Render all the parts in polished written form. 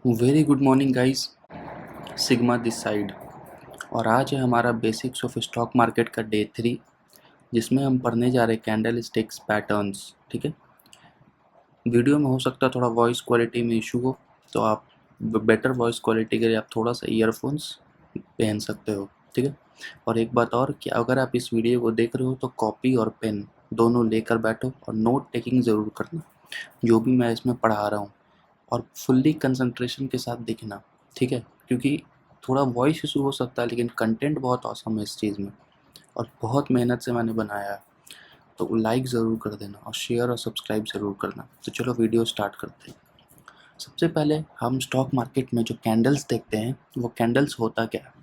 Very good morning guys. Sigma this side. और आज है हमारा बेसिक्स ऑफ स्टॉक मार्केट का डे 3, जिसमें हम पढ़ने जा रहे हैं कैंडल स्टिक्स पैटर्न्स। ठीक है, वीडियो में हो सकता है थोड़ा वॉइस क्वालिटी में इशू हो, तो आप बेटर वॉइस क्वालिटी के लिए आप थोड़ा सा ईयरफोन्स पहन सकते हो। ठीक है, और एक बात और कि अगर आप इस वीडियो को देख रहे हो तो कॉपी और पेन दोनों लेकर बैठो और नोट टेकिंग ज़रूर करना, जो भी मैं इसमें पढ़ा रहा हूँ, और फुल्ली कंसंट्रेशन के साथ देखना। ठीक है, क्योंकि थोड़ा वॉइस इशू हो सकता है लेकिन कंटेंट बहुत ऑसम है इस चीज़ में, और बहुत मेहनत से मैंने बनाया है। तो लाइक ज़रूर कर देना और शेयर और सब्सक्राइब ज़रूर करना। तो चलो वीडियो स्टार्ट करते हैं। सबसे पहले हम स्टॉक मार्केट में जो कैंडल्स देखते हैं वो कैंडल्स होता क्या है।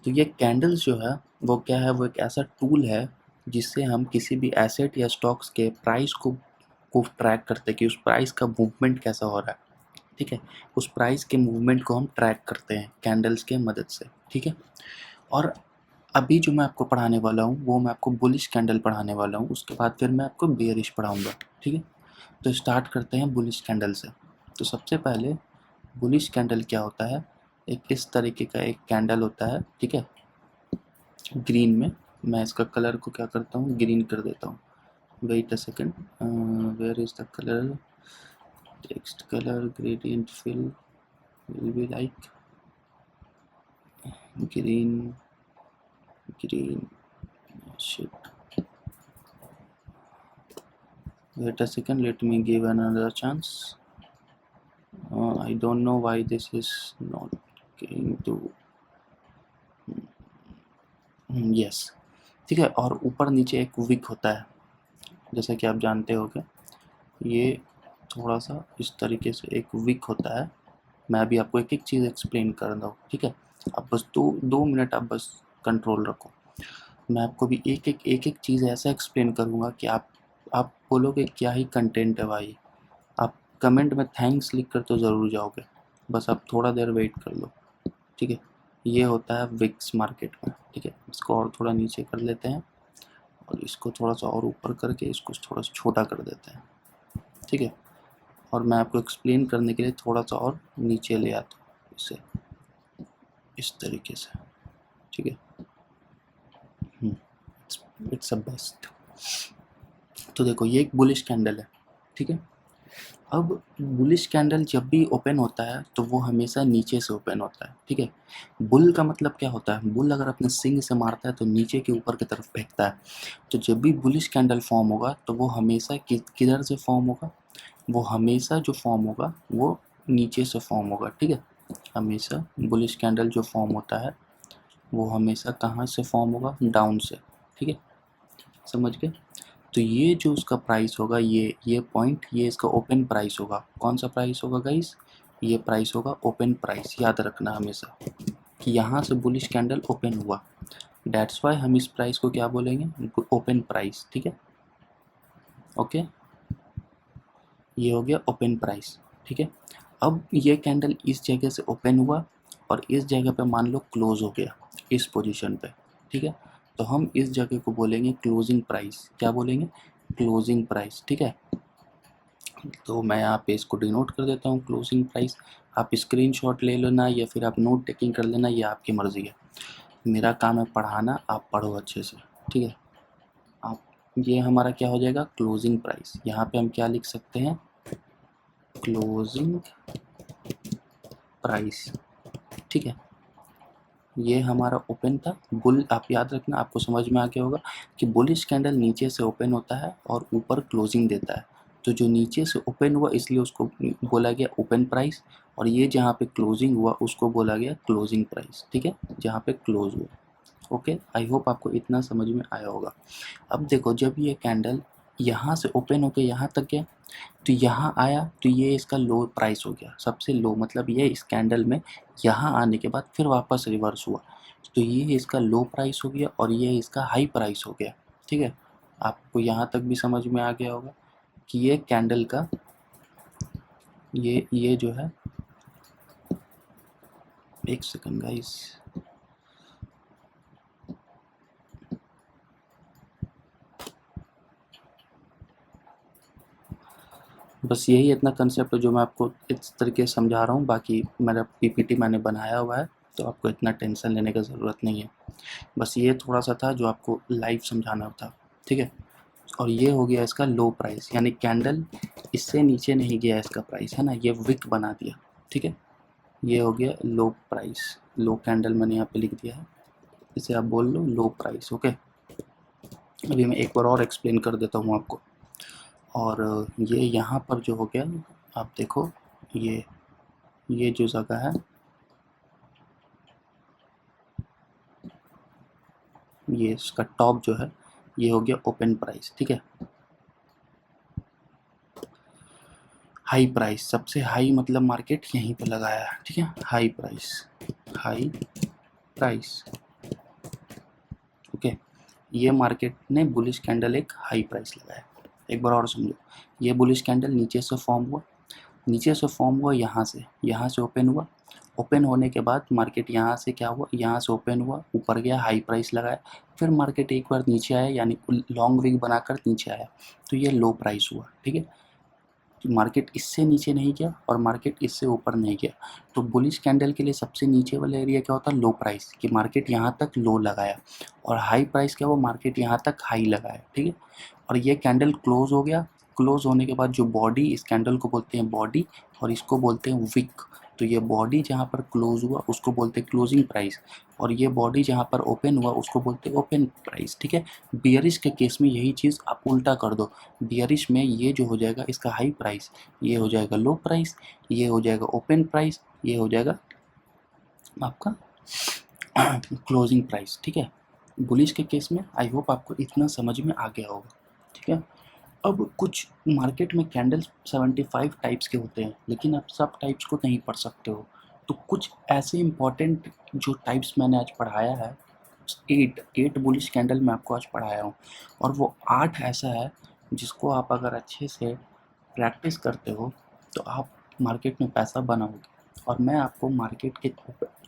तो ये कैंडल्स जो है वो क्या है, वो एक ऐसा टूल है जिससे हम किसी भी एसेट या स्टॉक्स के प्राइस को ट्रैक करते हैं कि उस प्राइस का मूवमेंट कैसा हो रहा है। ठीक है, उस प्राइस के मूवमेंट को हम ट्रैक करते हैं कैंडल्स के मदद से। ठीक है, और अभी जो मैं आपको पढ़ाने वाला हूँ वो मैं आपको बुलिश कैंडल पढ़ाने वाला हूँ, उसके बाद फिर मैं आपको बेयरिश पढ़ाऊँगा। ठीक है, तो स्टार्ट करते हैं बुलिश कैंडल से। तो सबसे पहले बुलिश कैंडल क्या होता है, एक इस तरीके का एक कैंडल होता है। ठीक है, ग्रीन में। मैं इसका कलर को क्या करता हूँ, ग्रीन कर देता हूँ। Wait a second, where is the colour, text colour gradient fill will be like green. Shit, wait a second, let me give another chance. I don't know why this is not going to. Yes, ठीक है। और ऊपर नीचे एक Wick होता है, जैसा कि आप जानते होगे। ये थोड़ा सा इस तरीके से एक विक होता है। मैं अभी आपको एक एक चीज़ एक्सप्लेन कर रहा हूँ। ठीक है, आप बस दो मिनट आप बस कंट्रोल रखो। मैं आपको भी एक एक चीज़ ऐसा एक्सप्लेन करूँगा कि आप बोलोगे क्या ही कंटेंट है भाई। आप कमेंट में थैंक्स लिख कर तो ज़रूर जाओगे, बस आप थोड़ा देर वेट कर लो। ठीक है, ये होता है विक्स मार्केट में। ठीक है, इसको और थोड़ा नीचे कर लेते हैं और इसको थोड़ा सा और ऊपर करके इसको थोड़ा सा छोटा कर देते हैं। ठीक है, और मैं आपको एक्सप्लेन करने के लिए थोड़ा सा और नीचे ले आता हूँ इसे, इस तरीके से। ठीक है, इट्स अ बेस्ट। तो देखो ये एक बुलिश कैंडल है। ठीक है, अब बुलिश कैंडल जब भी ओपन होता है तो वो हमेशा नीचे से ओपन होता है। ठीक है, बुल का मतलब क्या होता है, बुल अगर अपने सिंग से मारता है तो नीचे के ऊपर की तरफ फेंकता है। तो जब भी बुलिश कैंडल फॉर्म होगा तो वो हमेशा किधर से फॉर्म होगा, वो हमेशा जो फॉर्म होगा वो नीचे से फॉर्म होगा। ठीक है, हमेशा बुलिश कैंडल जो फॉर्म होता है वो हमेशा कहाँ से फॉर्म होगा, डाउन से। ठीक है, समझ गए। तो ये जो उसका प्राइस होगा, ये पॉइंट, ये इसका ओपन प्राइस होगा। कौन सा प्राइस होगा गाइस, ये प्राइस होगा ओपन प्राइस। याद रखना हमेशा कि यहाँ से बुलिश कैंडल ओपन हुआ, दैट्स वाई हम इस प्राइस को क्या बोलेंगे, ओपन प्राइस। ठीक है, ओके, ये हो गया ओपन प्राइस। ठीक है, अब ये कैंडल इस जगह से ओपन हुआ और इस जगह पे मान लो क्लोज हो गया इस पोजीशन पे। ठीक है, तो हम इस जगह को बोलेंगे क्लोजिंग प्राइस। क्या बोलेंगे, क्लोजिंग प्राइस। ठीक है, तो मैं यहाँ पे इसको डिनोट कर देता हूँ क्लोजिंग प्राइस। आप स्क्रीनशॉट ले लेना या फिर आप नोट टेकिंग कर लेना, ये आपकी मर्ज़ी है। मेरा काम है पढ़ाना, आप पढ़ो अच्छे से। ठीक है, आप, ये हमारा क्या हो जाएगा, क्लोजिंग प्राइस। यहाँ पे हम क्या लिख सकते हैं, क्लोजिंग प्राइस। ठीक है, ये हमारा ओपन था। बुल, आप याद रखना, आपको समझ में आ गया होगा कि बुलिश कैंडल नीचे से ओपन होता है और ऊपर क्लोजिंग देता है। तो जो नीचे से ओपन हुआ इसलिए उसको बोला गया ओपन प्राइस, और ये जहाँ पे क्लोजिंग हुआ उसको बोला गया क्लोजिंग प्राइस। ठीक है, जहाँ पे क्लोज हुआ। ओके, आई होप आपको इतना समझ में आया होगा। अब देखो जब ये कैंडल यहाँ से ओपन होकर यहाँ तक गया तो यहाँ आया तो ये इसका लो प्राइस हो गया, सबसे लो, मतलब ये इस कैंडल में यहाँ आने के बाद फिर वापस रिवर्स हुआ, तो ये इसका लो प्राइस हो गया और ये इसका हाई प्राइस हो गया। ठीक है, आपको यहाँ तक भी समझ में आ गया होगा कि ये कैंडल का ये जो है, एक सेकंड गाइस, बस यही इतना कंसेप्ट है जो मैं आपको इस तरीके से समझा रहा हूँ। बाकी मेरा पीपीटी मैंने बनाया हुआ है, तो आपको इतना टेंशन लेने का ज़रूरत नहीं है। बस ये थोड़ा सा था जो आपको लाइव समझाना था, ठीक है। और ये हो गया इसका लो प्राइस, यानी कैंडल इससे नीचे नहीं गया इसका प्राइस, है ना, ये विक बना दिया, ठीक है। ये हो गया लो प्राइस, लो कैंडल मैंने यहाँ पे लिख दिया है, इसे आप बोल लो लो प्राइस, ओके। अभी मैं एक बार और एक्सप्लेन कर देता हूँ आपको। और ये यहाँ पर जो हो गया, आप देखो ये जो जगह है, ये इसका टॉप जो है, ये हो गया ओपन प्राइस, ठीक है। हाई प्राइस, सबसे हाई मतलब मार्केट यहीं पे लगाया है, ठीक है। High price, high price, okay. ये मार्केट ने बुलिश कैंडल एक हाई प्राइस लगाया। एक बार और समझो, ये बुलिश कैंडल नीचे से फॉर्म हुआ, नीचे से फॉर्म हुआ, यहाँ से ओपन हुआ, ओपन होने के बाद मार्केट यहाँ से क्या हुआ, यहाँ से ओपन हुआ, ऊपर गया, हाई प्राइस लगाया, फिर मार्केट एक बार नीचे आया, यानी लॉन्ग विक बनाकर नीचे आया, तो ये लो प्राइस हुआ, ठीक है। मार्केट इससे नीचे नहीं गया और मार्केट इससे ऊपर नहीं गया, तो बुलिश कैंडल के लिए सबसे नीचे वाला एरिया क्या होता है, लो प्राइस, कि मार्केट यहाँ तक लो लगाया, और हाई प्राइस क्या हुआ, मार्केट यहाँ तक हाई लगाया, ठीक है। और ये कैंडल क्लोज हो गया, क्लोज होने के बाद जो बॉडी, इस कैंडल को बोलते हैं बॉडी, और इसको बोलते हैं विक। तो ये बॉडी जहाँ पर क्लोज हुआ उसको बोलते हैं क्लोजिंग प्राइस, और ये बॉडी जहाँ पर ओपन हुआ उसको बोलते हैं ओपन प्राइस, ठीक है। बियरिश के केस में यही चीज़ आप उल्टा कर दो, बियरिश में ये जो हो जाएगा इसका हाई प्राइस, ये हो जाएगा लो प्राइस, ये हो जाएगा ओपन प्राइस, ये हो जाएगा आपका क्लोजिंग प्राइस, ठीक है। बुलिश के केस में आई होप आपको इतना समझ में आ गया होगा, ठीक है। अब कुछ मार्केट में कैंडल्स 75 टाइप्स के होते हैं, लेकिन आप सब टाइप्स को नहीं पढ़ सकते हो, तो कुछ ऐसे इंपॉर्टेंट जो टाइप्स मैंने आज पढ़ाया है, 8 बुलिश कैंडल मैं आपको आज पढ़ाया हूँ, और वो 8 ऐसा है जिसको आप अगर अच्छे से प्रैक्टिस करते हो तो आप मार्केट में पैसा बनाओगे। और मैं आपको मार्केट के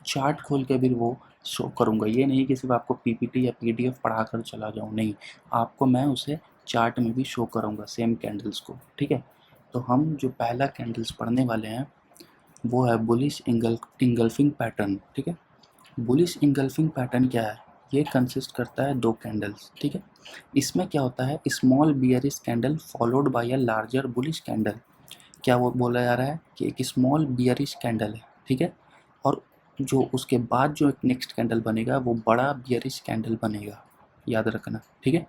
चार्ट खोल के भी वो शो करूँगा, ये नहीं कि सिर्फ आपको पीपीटी या पीडीएफ पढ़ा कर चला जाऊँ, नहीं, आपको मैं उसे चार्ट में भी शो करूँगा सेम कैंडल्स को, ठीक है। तो हम जो पहला कैंडल्स पढ़ने वाले हैं वो है बुलिश इंगल्फिंग पैटर्न, ठीक है। बुलिश इंगल्फिंग पैटर्न क्या है, ये कंसिस्ट करता है 2 कैंडल्स, ठीक है। इसमें क्या होता है, small bearish candle followed by a larger bullish candle. क्या वो बोला जा रहा है कि एक स्मॉल बियरिश कैंडल है, ठीक है, और जो उसके बाद जो एक नेक्स्ट कैंडल बनेगा वो बड़ा बियरिश कैंडल बनेगा, याद रखना, ठीक है।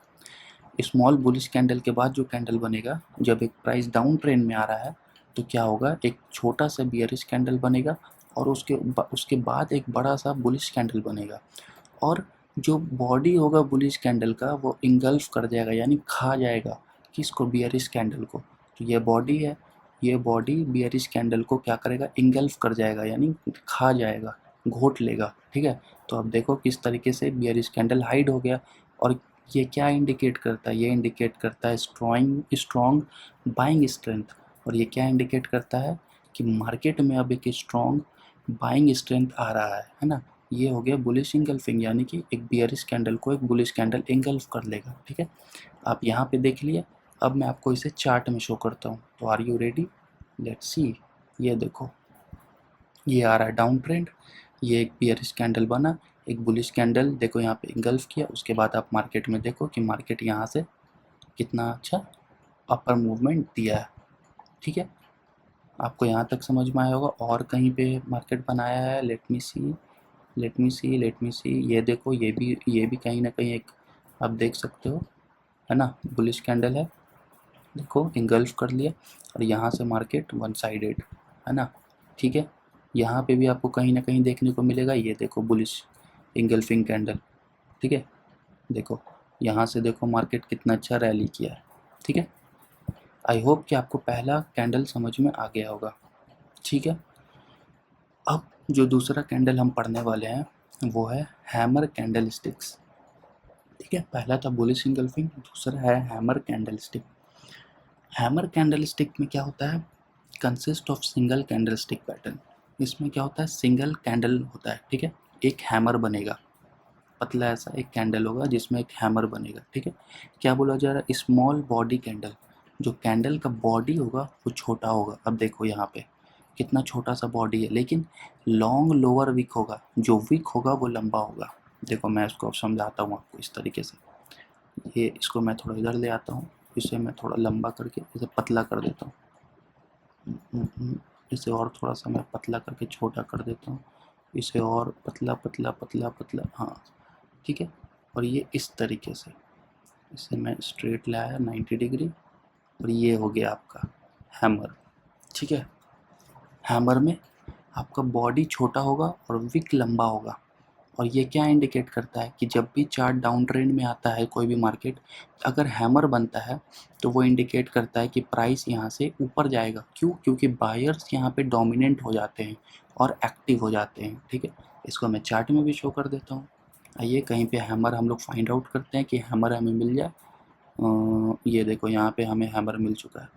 स्मॉल बुलिश कैंडल के बाद जो कैंडल बनेगा, जब एक प्राइस डाउन ट्रेंड में आ रहा है तो क्या होगा, एक छोटा सा बियरिश कैंडल बनेगा, और उसके बाद एक बड़ा सा बुलिश कैंडल बनेगा, और जो बॉडी होगा बुलिश कैंडल का वो इंगल्फ कर जाएगा, यानी खा जाएगा किसको, बियरिश कैंडल को। तो ये बॉडी है, ये बॉडी बियरिश कैंडल को क्या करेगा, इंगल्फ कर जाएगा, यानी खा जाएगा, घोट लेगा, ठीक है। तो अब देखो किस तरीके से बियरिश कैंडल हाइड हो गया, और ये क्या इंडिकेट करता है, ये इंडिकेट करता है स्ट्रॉन्ग बाइंग स्ट्रेंथ, और ये क्या इंडिकेट करता है कि मार्केट में अब एक स्ट्रॉन्ग बाइंग स्ट्रेंथ आ रहा है ना। ये हो गया बुलिश इंगल्फिंग, यानी कि एक बियरिश कैंडल को एक बुलिश कैंडल इंगल्फ कर लेगा, ठीक है। आप यहाँ पे देख लिए, अब मैं आपको इसे चार्ट में शो करता हूँ, तो are you ready, let's see. ये देखो, ये आ रहा है डाउन ट्रेंड, ये एक बियरिश कैंडल बना, एक बुलिश कैंडल देखो यहाँ पे इंगल्फ किया, उसके बाद आप मार्केट में देखो कि मार्केट यहाँ से कितना अच्छा अपर मूवमेंट दिया है, ठीक है। आपको यहाँ तक समझ में आया होगा, और कहीं पे मार्केट बनाया है, लेट मी सी, ये देखो, ये भी कहीं ना कहीं एक आप देख सकते हो, है ना, बुलिश कैंडल है, देखो इंगल्फ कर लिया, और यहाँ से मार्केट वन साइडेड, है ना, ठीक है। यहाँ पे भी आपको कहीं ना कहीं देखने को मिलेगा, ये देखो बुलिश इंगल्फिंग कैंडल, ठीक है। देखो यहाँ से देखो मार्केट कितना अच्छा रैली किया है, ठीक है। आई होप कि आपको पहला कैंडल समझ में आ गया होगा, ठीक है। अब जो दूसरा कैंडल हम पढ़ने वाले हैं वो है हैमर कैंडल स्टिक्स, ठीक है। पहला था बुलिश इंगल्फिंग, दूसरा है hammer candle stick. Hammer candle stick में क्या होता है, consist of single candle stick pattern. इसमें क्या होता है, सिंगल कैंडल होता है, ठीक है, एक हैमर बनेगा, पतला ऐसा एक कैंडल होगा जिसमें एक हैमर बनेगा, ठीक है। क्या बोला जा रहा है, स्मॉल बॉडी कैंडल, जो कैंडल का बॉडी होगा वो छोटा होगा। अब देखो यहाँ पे कितना छोटा सा बॉडी है, लेकिन लॉन्ग लोअर विक होगा, जो विक होगा वो लंबा होगा। देखो मैं इसको अब समझाता हूँ आपको इस तरीके से। ये इसको मैं थोड़ा इधर ले आता हूँ, इसे मैं थोड़ा लंबा करके इसे पतला कर देता हूँ। इसे और थोड़ा सा मैं पतला करके छोटा कर देता हूँ, इसे और पतला पतला पतला पतला, हाँ ठीक है। और ये इस तरीके से इसे मैं स्ट्रेट लाया 90 डिग्री, और ये हो गया आपका हैमर। ठीक है, हैमर में आपका बॉडी छोटा होगा और विक लंबा होगा। और ये क्या इंडिकेट करता है कि जब भी चार्ट डाउन ट्रेंड में आता है कोई भी मार्केट, अगर हैमर बनता है तो वो इंडिकेट करता है कि प्राइस यहाँ से ऊपर जाएगा। क्यों? क्योंकि बायर्स यहाँ पे डोमिनेंट हो जाते हैं और एक्टिव हो जाते हैं। ठीक है, इसको मैं चार्ट में भी शो कर देता हूँ। आइए कहीं पे हैमर हम लोग फाइंड आउट करते हैं कि हैमर हमें मिल जाए। ये देखो यहाँ पे हमें हैमर मिल चुका है।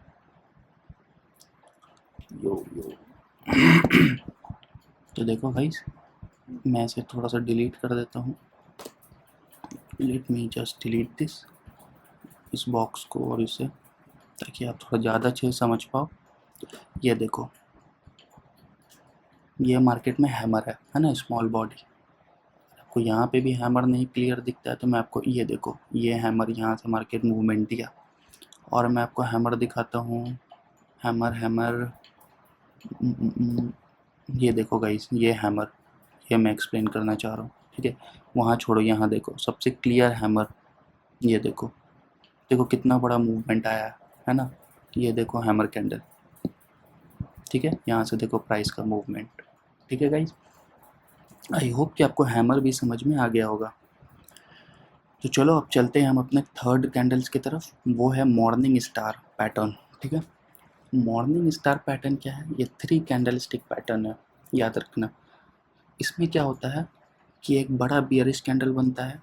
यो यो तो देखो भाई, मैं इसे थोड़ा सा डिलीट कर देता हूँ। Let me just delete this, इस बॉक्स को और इसे, ताकि आप थोड़ा ज़्यादा अच्छे से समझ पाओ। ये देखो, ये मार्केट में हैमर है ना, स्मॉल बॉडी। आपको यहाँ पे भी हैमर नहीं क्लियर दिखता है तो मैं आपको, ये देखो ये हैमर यहाँ से मार्केट मूवमेंट दिया। और मैं आपको हैमर दिखाता हूँ, हैमर हैमर, ये देखो गाइस, ये हैमर, ये मैं एक्सप्लेन करना चाह रहा हूँ। ठीक है, वहाँ छोड़ो, यहाँ देखो सबसे क्लियर हैमर। ये देखो, देखो कितना बड़ा मूवमेंट आया है ना। ये देखो हैमर कैंडल। ठीक है, यहाँ से देखो प्राइस का मूवमेंट। ठीक है गाइज, आई होप कि आपको हैमर भी समझ में आ गया होगा। तो चलो अब चलते हैं हम अपने थर्ड कैंडल्स की तरफ, वो है मॉर्निंग स्टार पैटर्न। ठीक है, मॉर्निंग स्टार पैटर्न क्या है? ये 3 कैंडल स्टिक पैटर्न है, याद रखना। इसमें क्या होता है कि एक बड़ा बियरिश कैंडल बनता है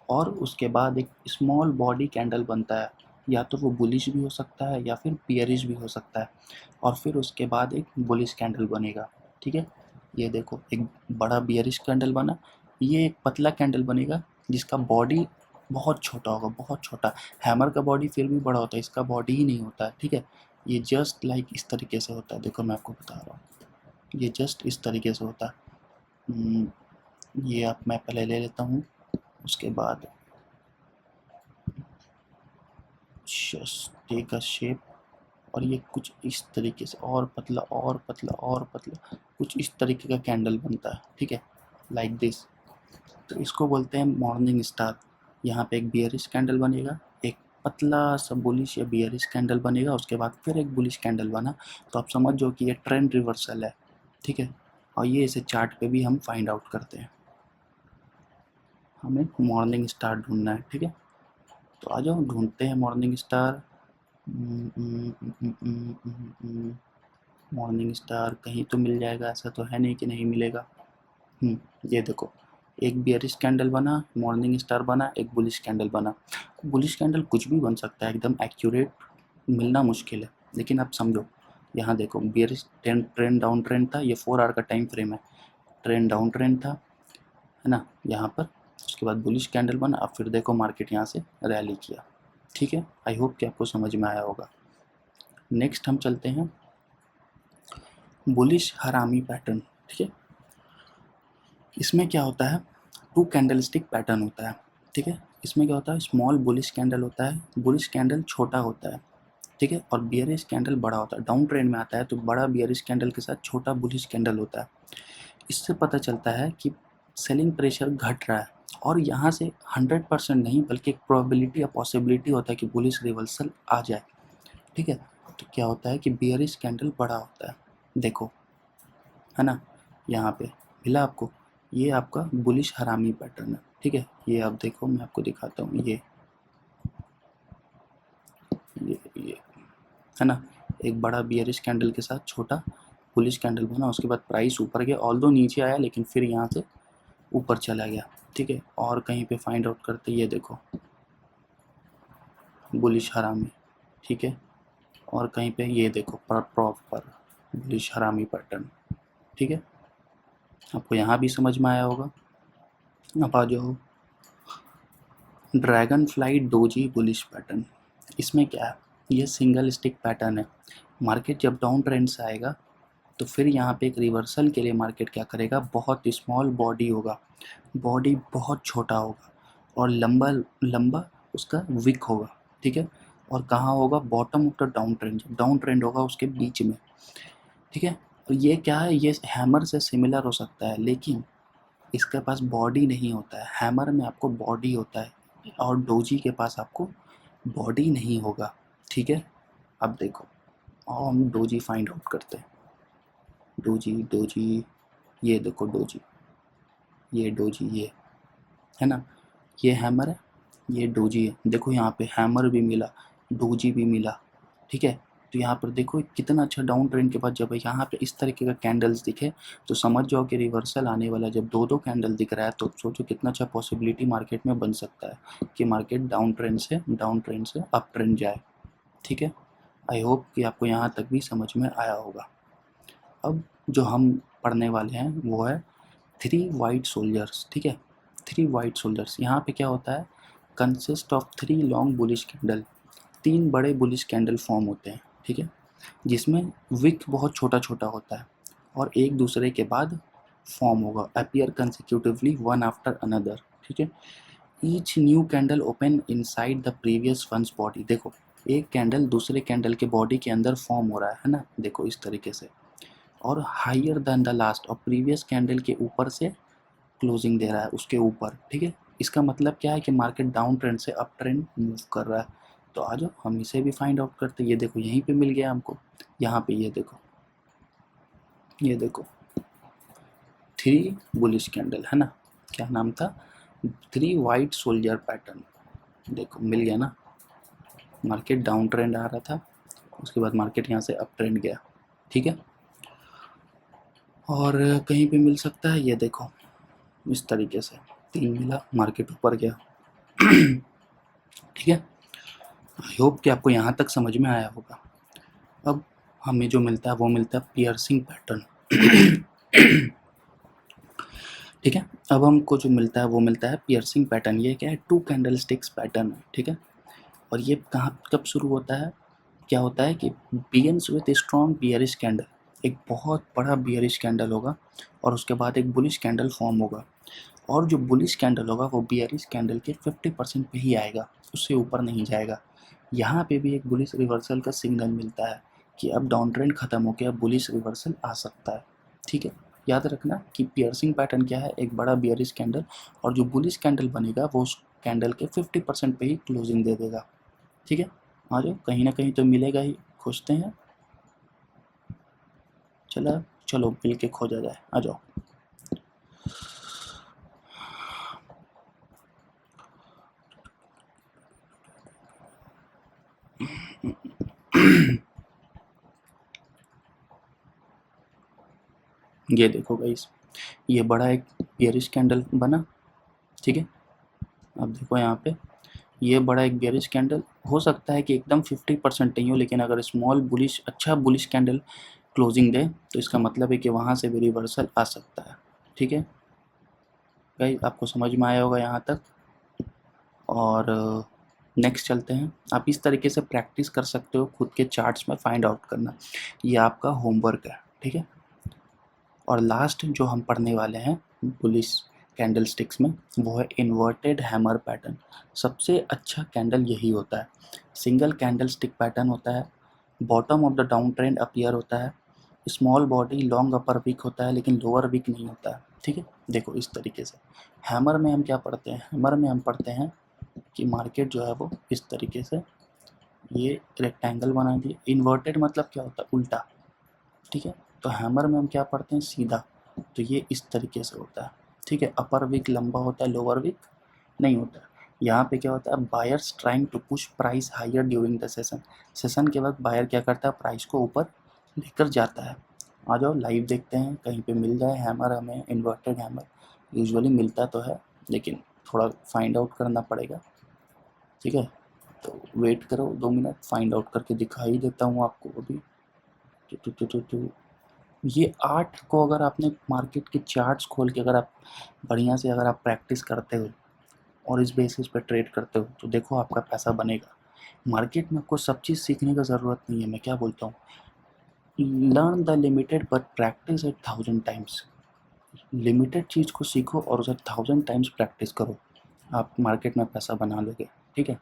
और उसके बाद एक स्मॉल बॉडी कैंडल बनता है, या तो वो बुलिश भी हो सकता है या फिर बियरिश भी हो सकता है, और फिर उसके बाद एक बुलिश कैंडल बनेगा। ठीक है, ये देखो एक बड़ा बियरिश कैंडल बना, ये एक पतला कैंडल बनेगा जिसका बॉडी बहुत छोटा होगा, बहुत छोटा। हैमर का बॉडी फिर भी बड़ा होता है, इसका बॉडी ही नहीं होता है। ठीक है, ये जस्ट लाइक इस तरीके से होता है। देखो मैं आपको बता रहा हूँ, ये जस्ट इस तरीके से होता है। ये आप मैं पहले ले लेता हूँ, उसके बाद जस्ट टेक अ शेप, और ये कुछ इस तरीके से और पतला और पतला और पतला, कुछ इस तरीके का कैंडल बनता है। ठीक है, लाइक दिस। तो इसको बोलते हैं मॉर्निंग स्टार। यहाँ पे एक बियरिश कैंडल बनेगा, एक पतला सा बुलिश या बियरिश कैंडल बनेगा, उसके बाद फिर एक बुलिश कैंडल बना। तो आप समझ जाओ कि ये ट्रेंड रिवर्सल है। ठीक है, और ये इसे चार्ट पे भी हम फाइंड आउट करते हैं। हमें मॉर्निंग स्टार ढूंढना है। ठीक है, तो आ जाओ ढूंढते हैं मॉर्निंग स्टार। मॉर्निंग स्टार कहीं तो मिल जाएगा, ऐसा तो है नहीं कि नहीं मिलेगा। ये देखो, एक बियरिश कैंडल बना, मॉर्निंग स्टार बना, एक बुलिश कैंडल बना। बुलिश कैंडल कुछ भी बन सकता है, एकदम एक्यूरेट मिलना मुश्किल है। लेकिन आप समझो, यहाँ देखो बियरिश ट्रेंड डाउन ट्रेंड था, ये 4 आवर का टाइम फ्रेम है, ट्रेंड डाउन ट्रेंड था, है ना यहाँ पर। उसके बाद बुलिश कैंडल बना, अब फिर देखो मार्केट यहाँ से रैली किया। ठीक है, आई होप कि आपको समझ में आया होगा। नेक्स्ट हम चलते हैं बुलिश हरामी पैटर्न। ठीक है, इसमें क्या होता है, 2 कैंडल स्टिक पैटर्न होता है। ठीक है, इसमें क्या होता है, स्मॉल बुलिश कैंडल होता है, बुलिश कैंडल छोटा होता है। ठीक है, और बियरिश कैंडल बड़ा होता है। डाउन ट्रेंड में आता है तो बड़ा बियरिश कैंडल के साथ छोटा बुलिश कैंडल होता है। इससे पता चलता है कि सेलिंग प्रेशर घट रहा है, और यहाँ से 100% नहीं बल्कि एक प्रोबेबिलिटी या पॉसिबिलिटी होता है कि बुलिश रिवर्सल आ जाए। ठीक है, तो क्या होता है कि बियरिश कैंडल बड़ा होता है, देखो है ना, यहाँ पे मिला आपको। ये आपका बुलिश हरामी पैटर्न है। ठीक है, ये आप देखो, मैं आपको दिखाता हूँ, ये है ना, एक बड़ा बियरिश कैंडल के साथ छोटा बुलिश कैंडल बना, उसके बाद प्राइस ऊपर गया, ऑल्दो नीचे आया लेकिन फिर यहाँ से ऊपर चला गया। ठीक है, और कहीं पे फाइंड आउट करते, ये देखो बुलिश हरामी। ठीक है, और कहीं पे ये देखो प्रॉपर बुलिश हरामी पैटर्न। ठीक है, आपको यहाँ भी समझ में आया होगा। अब आ जाओ dragon fly doji bullish pattern. इसमें क्या है, ये सिंगल स्टिक पैटर्न है। मार्केट जब डाउन ट्रेंड से आएगा तो फिर यहाँ पे एक रिवर्सल के लिए मार्केट क्या करेगा, बहुत स्मॉल बॉडी होगा, बॉडी बहुत छोटा होगा और लंबा लंबा उसका विक होगा, ठीक है। और कहाँ होगा, bottom of the down trend, जब डाउन ट्रेंड होगा उसके बीच में, ठीक है। तो ये क्या है, ये हैमर से सिमिलर हो सकता है लेकिन इसके पास बॉडी नहीं होता है। हैमर में आपको बॉडी होता है और डोजी के पास आपको बॉडी नहीं होगा, ठीक है। अब देखो और हम डोजी फाइंड आउट करते हैं। डोजी डोजी, ये देखो डोजी, ये डोजी, ये है ना, ये हैमर है, ये डोजी है। देखो यहाँ पे हैमर भी मिला, डोजी भी मिला, ठीक है। तो यहाँ पर देखो कितना अच्छा डाउन ट्रेंड के बाद जब यहाँ पे इस तरीके का कैंडल्स दिखे तो समझ जाओ कि रिवर्सल आने वाला। जब दो दो कैंडल दिख रहा है तो सोचो कितना अच्छा पॉसिबिलिटी मार्केट में बन सकता है कि मार्केट डाउन ट्रेंड से अप ट्रेंड जाए, ठीक है। आई होप कि आपको यहाँ तक भी समझ में आया होगा। अब जो हम पढ़ने वाले हैं वो है 3 वाइट सोल्जर्स, ठीक है। 3 वाइट सोल्जर्स, यहाँ पे क्या होता है, consist of 3 long bullish candle, 3 बड़े बुलिश कैंडल फॉर्म होते हैं, ठीक है, जिसमें विक बहुत छोटा छोटा होता है और एक दूसरे के बाद फॉर्म होगा, appear consecutively one after another, ठीक है। Each new candle open inside the previous ones body. देखो एक कैंडल दूसरे कैंडल के बॉडी के अंदर फॉर्म हो रहा है ना, देखो इस तरीके से, और हायर देन द लास्ट, और प्रीवियस कैंडल के ऊपर से क्लोजिंग दे रहा है उसके ऊपर, ठीक है। इसका मतलब क्या है कि मार्केट डाउन ट्रेंड से अप ट्रेंड मूव कर रहा है। तो आ जाओ हम इसे भी फाइंड आउट करते हैं। ये देखो यहीं पे मिल गया हमको, यहाँ पे ये देखो, ये देखो 3 बुलिश कैंडल है ना, क्या नाम था, 3 वाइट सोल्जर पैटर्न। देखो मिल गया ना, मार्केट डाउन ट्रेंड आ रहा था, उसके बाद मार्केट यहाँ से अप ट्रेंड गया, ठीक है। और कहीं पे मिल सकता है, ये देखो इस तरीके से 3 मिला, मार्केट ऊपर गया, ठीक है। आई होप कि आपको यहाँ तक समझ में आया होगा। अब हमें जो मिलता है वो मिलता है पियर्सिंग पैटर्न, ठीक है। अब हमको जो मिलता है वो मिलता है पियर्सिंग पैटर्न। ये क्या है, 2 कैंडल स्टिक्स पैटर्न है, ठीक है। और ये कहाँ कब शुरू होता है, क्या होता है कि begins with strong bearish candle, एक बहुत बड़ा बियरिश कैंडल होगा और उसके बाद एक बुलिश कैंडल फॉर्म होगा, और जो बुलिश कैंडल होगा वो बियरिश कैंडल के 50% पे ही आएगा, उससे ऊपर नहीं जाएगा। यहाँ पे भी एक बुलिश रिवर्सल का सिग्नल मिलता है कि अब डाउन ट्रेंड खत्म हो गया, बुलिश रिवर्सल आ सकता है, ठीक है। याद रखना कि पियर्सिंग पैटर्न क्या है, एक बड़ा बियरिश कैंडल, और जो बुलिश कैंडल बनेगा वो उस कैंडल के 50% पे ही क्लोजिंग दे देगा, ठीक है। आ जाओ, कहीं ना कहीं तो मिलेगा ही, खोजते हैं, चलो मिल के खोजा जाए, आ जाओ। ये देखो गाइस, ये बड़ा एक बियरिश कैंडल बना, ठीक है। अब देखो यहाँ पे ये बड़ा एक बियरिश कैंडल हो सकता है कि एकदम 50% नहीं हो, लेकिन अगर स्मॉल बुलिश, अच्छा बुलिश कैंडल क्लोजिंग दे तो इसका मतलब है कि वहाँ से भी रिवर्सल आ सकता है, ठीक है। गाइस आपको समझ में आया होगा यहाँ तक। और नेक्स्ट चलते हैं। आप इस तरीके से प्रैक्टिस कर सकते हो खुद के चार्ट्स में फाइंड आउट करना, ये आपका होमवर्क है, ठीक है। और लास्ट जो हम पढ़ने वाले हैं बुलिश कैंडल स्टिक्स में वो है इन्वर्टेड हैमर पैटर्न। सबसे अच्छा कैंडल यही होता है, सिंगल कैंडल स्टिक पैटर्न होता है, bottom of the down trend appear होता है, स्मॉल बॉडी लॉन्ग अपर वीक होता है लेकिन लोअर वीक नहीं होता है, ठीक है। देखो इस तरीके से हैमर में हम क्या पढ़ते हैं, हैमर में हम पढ़ते हैं कि मार्केट जो है वो इस तरीके से ये रेक्टेंगल बना दिए, इन्वर्टेड मतलब क्या होता है, उल्टा, ठीक है। तो हैमर में हम क्या पढ़ते हैं, सीधा, तो ये इस तरीके से होता है, ठीक है। अपर विक लंबा होता है, लोअर विक नहीं होता है। यहाँ पे क्या होता है, buyers trying to push price higher during the session, session के वक्त बायर क्या करता है, प्राइस को ऊपर लेकर जाता है। आ जाओ लाइव देखते हैं, कहीं पे मिल जाए हैमर हमें, इन्वर्टेड हैमर यूजुअली मिलता तो है लेकिन थोड़ा फाइंड आउट करना पड़ेगा, ठीक है। तो वेट करो 2 मिनट, फाइंड आउट करके दिखा ही देता हूँ आपको अभी। ये आर्ट को अगर आपने मार्केट के चार्ट्स खोल के अगर आप बढ़िया से अगर आप प्रैक्टिस करते हो और इस बेसिस पे ट्रेड करते हो तो देखो आपका पैसा बनेगा। मार्केट में आपको सब चीज़ सीखने का ज़रूरत नहीं है, मैं क्या बोलता हूँ, learn the limited but practice it 1000 times. Limited चीज़ को सीखो और उसे 1000 टाइम्स प्रैक्टिस करो, आप मार्केट में पैसा बना लोगे, ठीक है।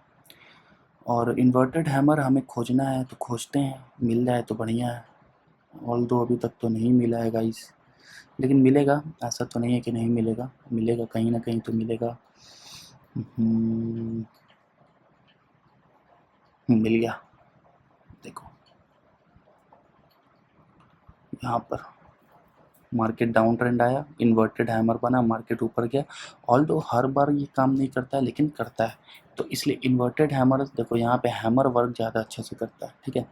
और इन्वर्टेड हैमर हमें खोजना है तो खोजते हैं, मिल जाए तो बढ़िया है। ऑल्दो अभी तक तो नहीं मिला है गाइस, लेकिन मिलेगा, ऐसा तो नहीं है कि नहीं मिलेगा, मिलेगा कहीं ना कहीं तो मिलेगा। मिल गया, देखो यहाँ पर मार्केट डाउन ट्रेंड आया, इन्वर्टेड हैमर बना, मार्केट ऊपर गया। ऑल्दो हर बार ये काम नहीं करता है लेकिन करता है, तो इसलिए इन्वर्टेड हैमर देखो यहाँ पे हैमर वर्क ज़्यादा अच्छे से करता है, ठीक है।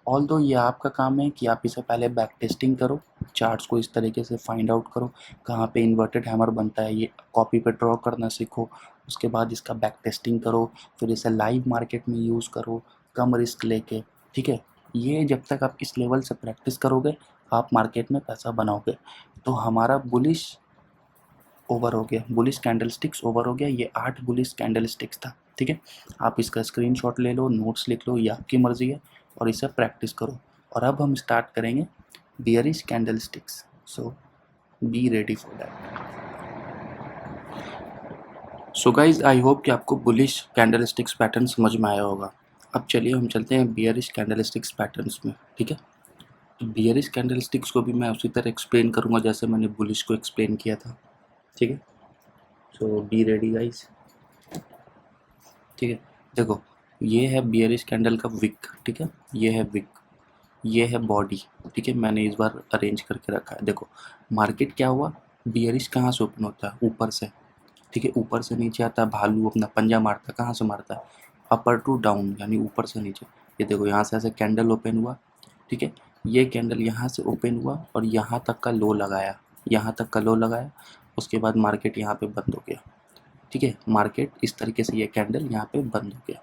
ऑल्दो ये आपका काम है कि आप इसे पहले बैक टेस्टिंग करो, चार्ट्स को इस तरीके से फाइंड आउट करो कहाँ पे इन्वर्टेड हैमर बनता है, ये कॉपी पे ड्रॉ करना सीखो, उसके बाद इसका बैक टेस्टिंग करो, फिर इसे लाइव मार्केट में यूज़ करो कम रिस्क लेके, ठीक है। ये जब तक आप इस लेवल से प्रैक्टिस करोगे आप मार्केट में पैसा बनाओगे। तो हमारा बुलिश ओवर हो गया, बुलिश कैंडलस्टिक्स ओवर हो गया, ये 8 बुलिश कैंडलस्टिक्स था, ठीक है। आप इसका स्क्रीनशॉट ले लो, नोट्स लिख लो, ये आपकी मर्ज़ी है, और इसे प्रैक्टिस करो। और अब हम स्टार्ट करेंगे bearish candlesticks, so be ready for that. So guys I hope कि आपको बुलिश कैंडलस्टिक्स पैटर्न समझ में आया होगा। अब चलिए हम चलते हैं बियरिश कैंडलस्टिक्स पैटर्न्स में, ठीक है। तो बियरिश कैंडलस्टिक्स को भी मैं उसी तरह एक्सप्लेन करूँगा जैसे मैंने बुलिश को एक्सप्लेन किया था, ठीक है। सो बी रेडी गाइज, ठीक है। देखो ये है बियरिश कैंडल का विक, ठीक है, ये है विक, ये है बॉडी, ठीक है। मैंने इस बार अरेंज करके रखा है। देखो मार्केट क्या हुआ, बियरिश कहाँ से ओपन होता है, ऊपर से, ठीक है, ऊपर से नीचे आता है, भालू अपना पंजा मारता है, कहाँ से मारता है, अपर टू डाउन, यानी ऊपर से नीचे। ये देखो यहाँ से ऐसे कैंडल ओपन हुआ, ठीक है, ये कैंडल यहाँ से ओपन हुआ और यहाँ तक का लो लगाया, यहाँ तक का लो लगाया, उसके बाद मार्केट यहाँ पे बंद हो गया, ठीक है। मार्केट इस तरीके से ये कैंडल यहाँ पे बंद हो गया,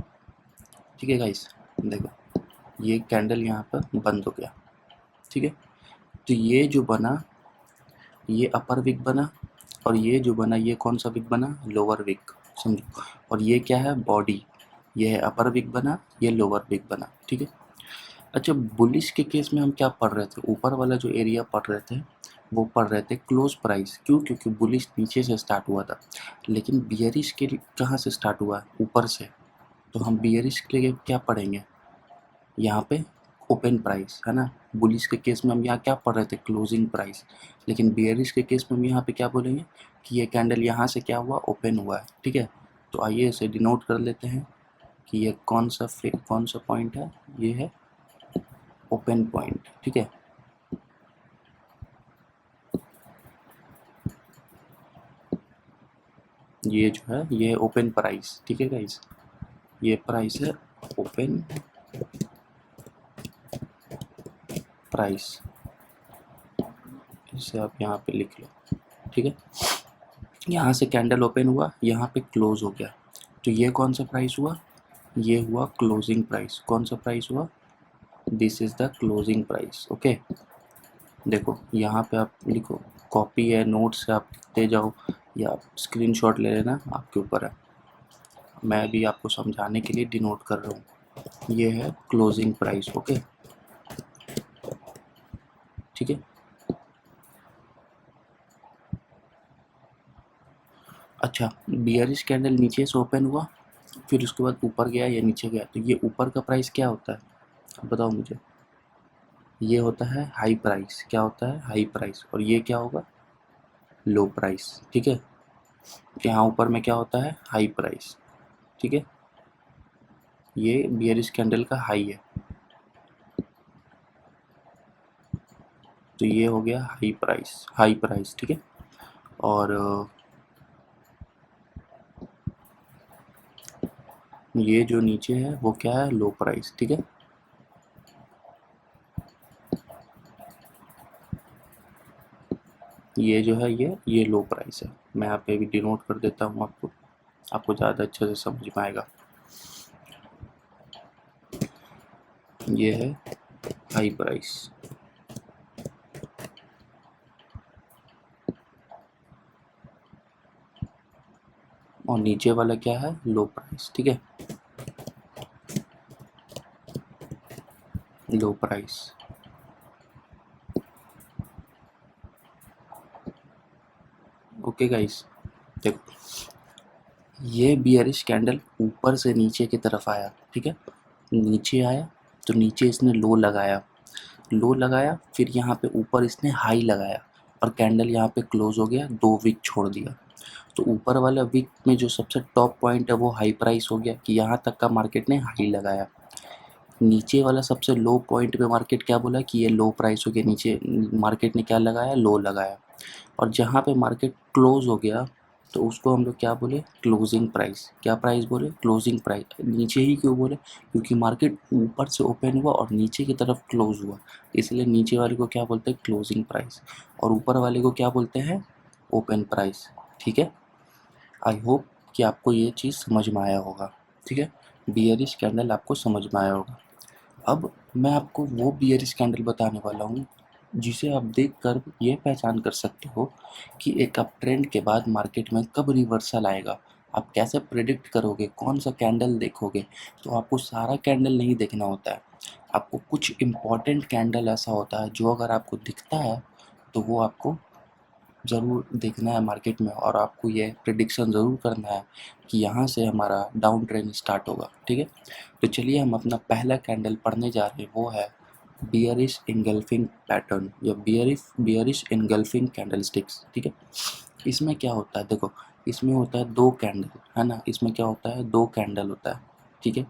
ठीक है गाइस। देखो ये कैंडल यहाँ पर बंद हो गया, ठीक है। तो ये जो बना ये अपर विक बना, और ये जो बना ये कौन सा विक बना, लोअर विक, समझो। और ये क्या है, बॉडी, ये है अपर विक बना, ये लोअर विक बना, ठीक है। अच्छा बुलिश के केस में हम क्या पढ़ रहे थे, ऊपर वाला जो एरिया पढ़ रहे थे वो पढ़ रहे थे क्लोज प्राइस, क्यों, क्योंकि बुलिश नीचे से स्टार्ट हुआ था, लेकिन बियरिश के कहाँ से स्टार्ट हुआ है, ऊपर से। तो हम बियरिश के लिए क्या पढ़ेंगे, यहाँ पे ओपन प्राइस है ना। बुलिश के केस में हम यहाँ क्या पढ़ रहे थे, क्लोजिंग प्राइस, लेकिन बियरिश के केस में हम यहाँ पे क्या बोलेंगे कि ये कैंडल यहाँ से क्या हुआ, ओपन हुआ है, ठीक है। तो आइए इसे डिनोट कर लेते हैं कि ये कौन सा पॉइंट है, ये है ओपन पॉइंट, ठीक है। ये जो है ये ओपन प्राइस, ठीक है गाइस, ये प्राइस है ओपन प्राइस, इसे आप यहाँ पे लिख लो, ठीक है। यहाँ से कैंडल ओपन हुआ, यहाँ पे क्लोज हो गया, तो ये कौन सा प्राइस हुआ, ये हुआ क्लोजिंग प्राइस। कौन सा प्राइस हुआ, this is the closing price, okay. देखो यहाँ पे आप लिखो, कॉपी है नोट्स से आप लिखते जाओ या आप स्क्रीनशॉट ले लेना, आपके ऊपर है, मैं भी आपको समझाने के लिए डिनोट कर रहा हूँ। ये है क्लोजिंग प्राइस, ओके, ठीक है। अच्छा बियरिश कैंडल नीचे से ओपन हुआ, फिर उसके बाद ऊपर गया या नीचे गया, तो ये ऊपर का प्राइस क्या होता है, अब बताओ मुझे। ये होता है हाई प्राइस, क्या होता है, हाई प्राइस, और ये क्या होगा, लो प्राइस, ठीक है। यहाँ ऊपर में क्या होता है, हाई प्राइस, ठीक है। ये बियरिश कैंडल का हाई है, तो ये हो गया हाई प्राइस, ठीक है। और ये जो नीचे है वो क्या है, लो प्राइस, ठीक है। ये जो है ये लो प्राइस है, मैं यहाँ पे भी डिनोट कर देता हूँ आपको ज़्यादा अच्छे से समझ में आएगा। ये है हाई प्राइस, और नीचे वाला क्या है, लो प्राइस, ठीक है। लो प्राइस। ओके गाइस, देखो ये बियरिश कैंडल ऊपर से नीचे की तरफ आया, ठीक है, नीचे आया तो नीचे इसने लो लगाया, फिर यहाँ पे ऊपर इसने हाई लगाया और कैंडल यहाँ पे क्लोज हो गया, 2 विक छोड़ दिया। तो ऊपर वाला विक में जो सबसे टॉप पॉइंट है वो हाई प्राइस हो गया कि यहाँ तक का मार्केट ने हाई लगाया। नीचे वाला सबसे लो पॉइंट पे मार्केट क्या बोला कि ये लो प्राइस हो गया, नीचे मार्केट ने क्या लगाया, लो लगाया। और जहाँ पे मार्केट क्लोज हो गया तो उसको हम लोग क्या बोले, क्लोजिंग प्राइस। क्या प्राइस बोले, क्लोजिंग प्राइस। नीचे ही क्यों बोले, क्योंकि मार्केट ऊपर से ओपन हुआ और नीचे की तरफ क्लोज हुआ, इसलिए नीचे वाले को क्या बोलते हैं, क्लोजिंग प्राइस, और ऊपर वाले को क्या बोलते हैं, ओपन प्राइस। ठीक है, आई होप कि आपको ये चीज़ समझ में आया होगा। ठीक है, बियरिश कैंडल आपको समझ में आया होगा। अब मैं आपको वो बियरिश कैंडल बताने वाला हूँ जिसे आप देखकर ये पहचान कर सकते हो कि एक अप ट्रेंड के बाद मार्केट में कब रिवर्सल आएगा। आप कैसे प्रेडिक्ट करोगे, कौन सा कैंडल देखोगे, तो आपको सारा कैंडल नहीं देखना होता है। आपको कुछ इम्पॉर्टेंट कैंडल ऐसा होता है जो अगर आपको दिखता है तो वो आपको ज़रूर देखना है मार्केट में, और आपको ये प्रिडिक्शन ज़रूर करना है कि यहाँ से हमारा डाउन ट्रेंड स्टार्ट होगा। ठीक है, तो चलिए हम अपना पहला कैंडल पढ़ने जा रहे हैं, वो है बियरिश इनगल्फिंग पैटर्न या बियरिश इनगल्फिंग कैंडलस्टिक्स। ठीक है, इसमें क्या होता है, देखो इसमें होता है 2 कैंडल, है ना, इसमें क्या होता है, 2 कैंडल होता है। ठीक है,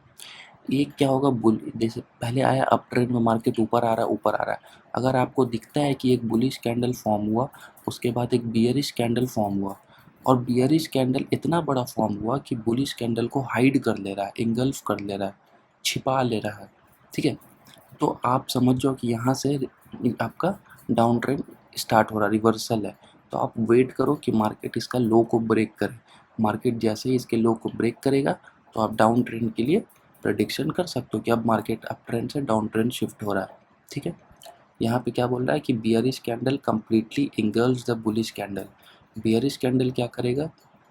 एक क्या होगा, बुल, जैसे पहले आया अप ट्रेंड में, मार्केट ऊपर आ रहा है, ऊपर आ रहा है, अगर आपको दिखता है कि एक बुलिश कैंडल फॉर्म हुआ, उसके बाद एक बियरिश कैंडल फॉर्म हुआ, और बियरिश कैंडल इतना बड़ा फॉर्म हुआ कि बुलिश कैंडल को हाइड कर ले रहा है, इंगल्फ कर ले रहा है, छिपा ले रहा है। ठीक है, तो आप समझ जाओ कि यहाँ से आपका डाउन ट्रेंड स्टार्ट हो रहा, रिवर्सल है। तो आप वेट करो कि मार्केट इसका लो को ब्रेक करे। मार्केट जैसे ही इसके लो को ब्रेक करेगा तो आप डाउन ट्रेंड के लिए प्रेडिक्शन कर सकते हो कि अब मार्केट अप ट्रेंड से डाउन ट्रेंड शिफ्ट हो रहा है। ठीक है, यहाँ पे क्या बोल रहा है कि bearish candle completely engulfs the bullish candle. Bearish candle क्या करेगा,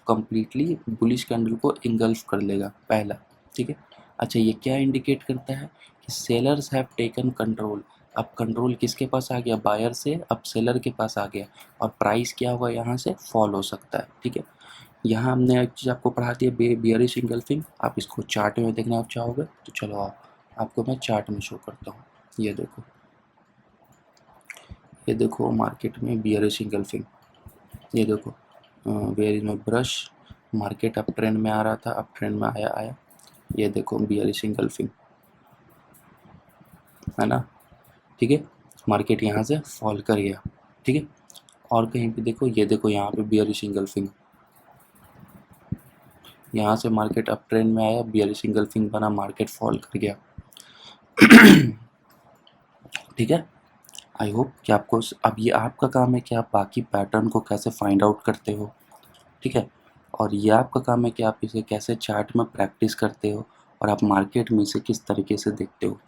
कंप्लीटली बुलिश कैंडल को इंगल्फ कर लेगा, पहला। ठीक है, अच्छा ये क्या इंडिकेट करता है कि सेलर्स हैव टेकन कंट्रोल। अब कंट्रोल किसके पास आ गया, बायर से, अब सेलर के पास आ गया, और प्राइस क्या होगा, यहाँ से फॉल हो सकता है। ठीक है, यहाँ हमने एक चीज़ आपको पढ़ा दी है, बियरिश इंगल्फिंग। आप इसको चार्ट में देखना आप चाहोगे तो चलो आओ, आपको मैं चार्ट में शो करता हूँ। ये देखो, ये देखो मार्केट में बियरिश इंगल्फिंग। ये देखो, where is my brush, market up trend में आ रहा था, अप ट्रेंड में आया, ये देखो बियरिश इंगल्फिंग, है ना। ठीक है, मार्केट यहाँ से फॉल कर गया। ठीक है, और कहीं पे देखो, ये देखो यहाँ पे बियरिश इंगल्फिंग, यहाँ से मार्केट अप ट्रेंड में आया, बियरिश इंगल्फिंग बना, मार्केट फॉल कर गया। ठीक है, आई होप कि आपको अब ये आपका काम है कि आप बाकी पैटर्न को कैसे फाइंड आउट करते हो। ठीक है, और ये आपका काम है कि आप इसे कैसे चार्ट में प्रैक्टिस करते हो और आप मार्केट में इसे किस तरीके से देखते हो।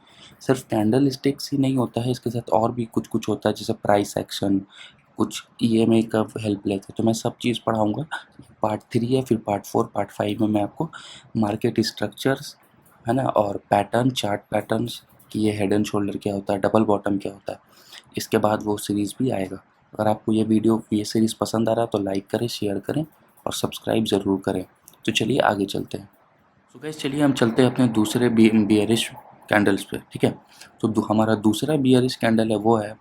सिर्फ कैंडल स्टिक्स ही नहीं होता है, इसके साथ और भी कुछ कुछ होता है, जैसे प्राइस एक्शन, कुछ ईएमए का हेल्प लेते हैं। तो मैं सब चीज़ पढ़ाऊँगा। पार्ट 3 है, फिर पार्ट 4, पार्ट 5 में मैं आपको मार्केट स्ट्रक्चर्स, है ना, और पैटर्न, चार्ट पैटर्न्स कि ये हेड एंड शोल्डर क्या होता है, डबल बॉटम क्या होता है, इसके बाद वो सीरीज़ भी आएगा। अगर आपको ये सीरीज़ पसंद आ रहा है तो लाइक करें, शेयर करें और सब्सक्राइब ज़रूर करें। तो चलिए आगे चलते हैं। तो गाइस चलिए हम चलते हैं अपने दूसरे बियरिश कैंडल्स पे। ठीक है, तो हमारा दूसरा बियरिश कैंडल है वो है